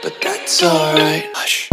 but that's alright. Hush.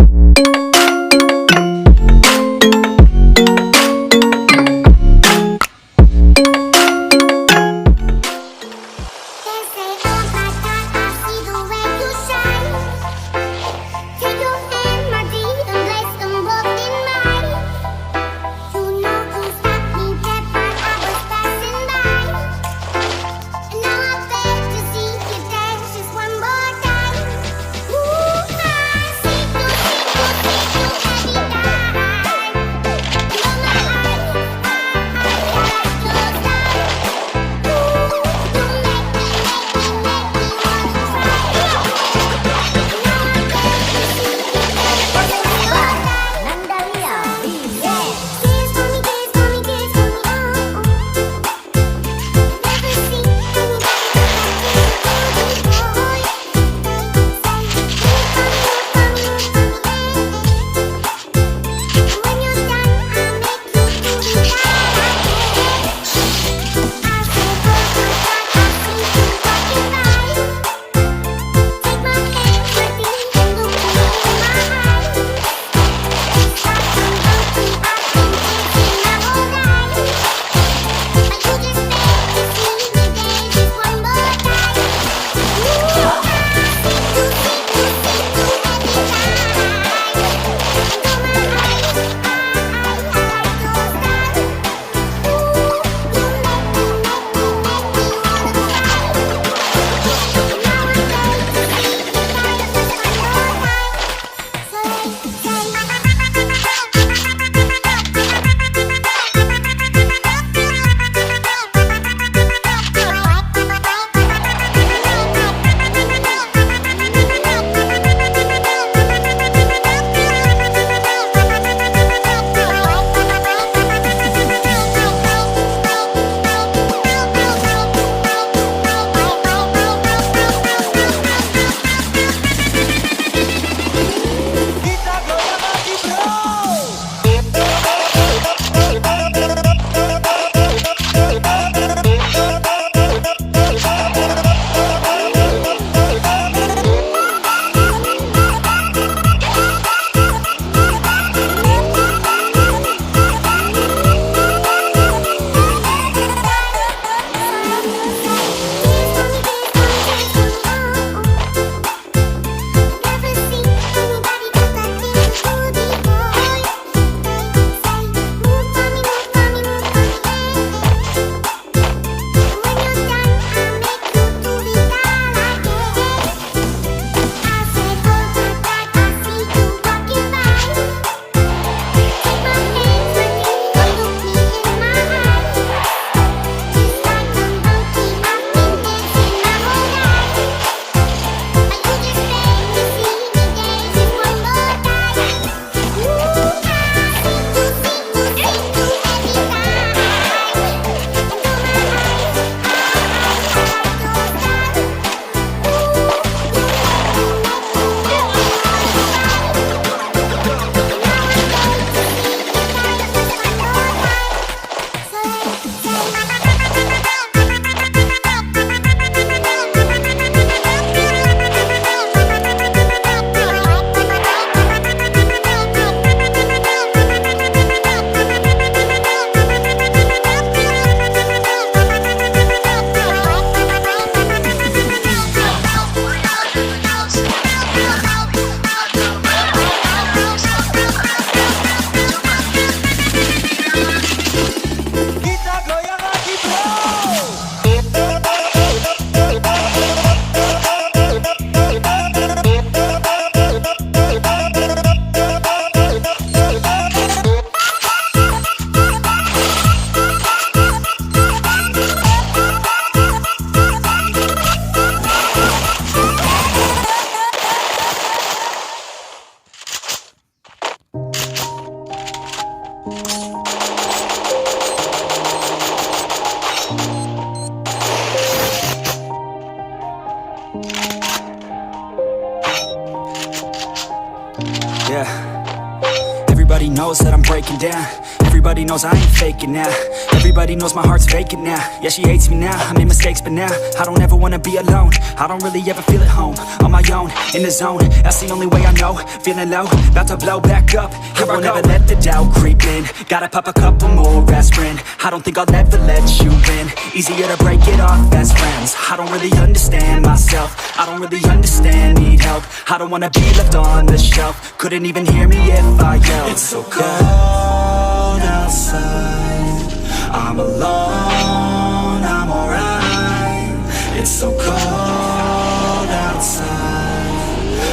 Yeah. Everybody knows that I'm breaking down. Everybody knows I ain't faking now. Everybody knows my heart's vacant now. Yeah, she hates me now, I made mistakes but now I don't ever wanna be alone. I don't really ever feel at home. On my own, in the zone, that's the only way I know. Feeling low, about to blow back up. Here I won't ever let the doubt creep in. Gotta pop a couple more aspirin. I don't think I'll ever let you in. Easier to break it off best friends. I don't really understand myself. I don't really understand, need help. I don't wanna be left on the shelf. Couldn't even hear me if I yelled. It's so cold outside, I'm alone, I'm alright. It's so cold outside,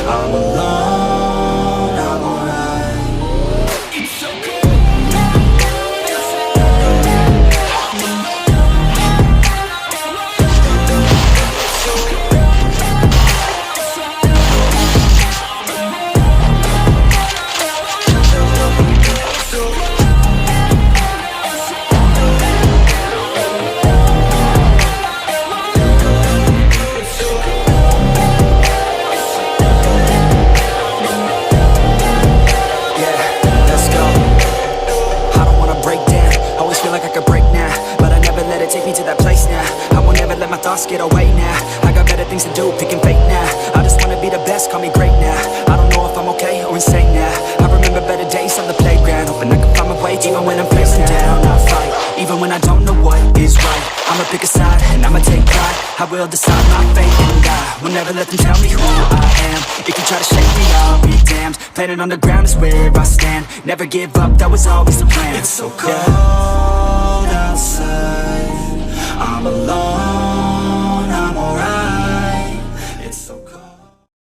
I'm alone, I'm alright. It's so cold outside, I'm alone, it's so cold outside, take me to that place now. I won't ever let my thoughts get away now. I got better things to do, picking fate now. I just wanna be the best, call me great now. I don't know if I'm okay or insane now. I remember better days on the playground, hoping I can find my way. Even when I'm feeling down, I fight. Even when I don't know what is right, I'ma pick a side and I'ma take pride. I will decide my fate and die. Will never let them tell me who I am. If you try to shake me, I'll be damned. Planet on the ground is where I stand. Never give up, that was always the plan. It's so cold outside, I'm alone.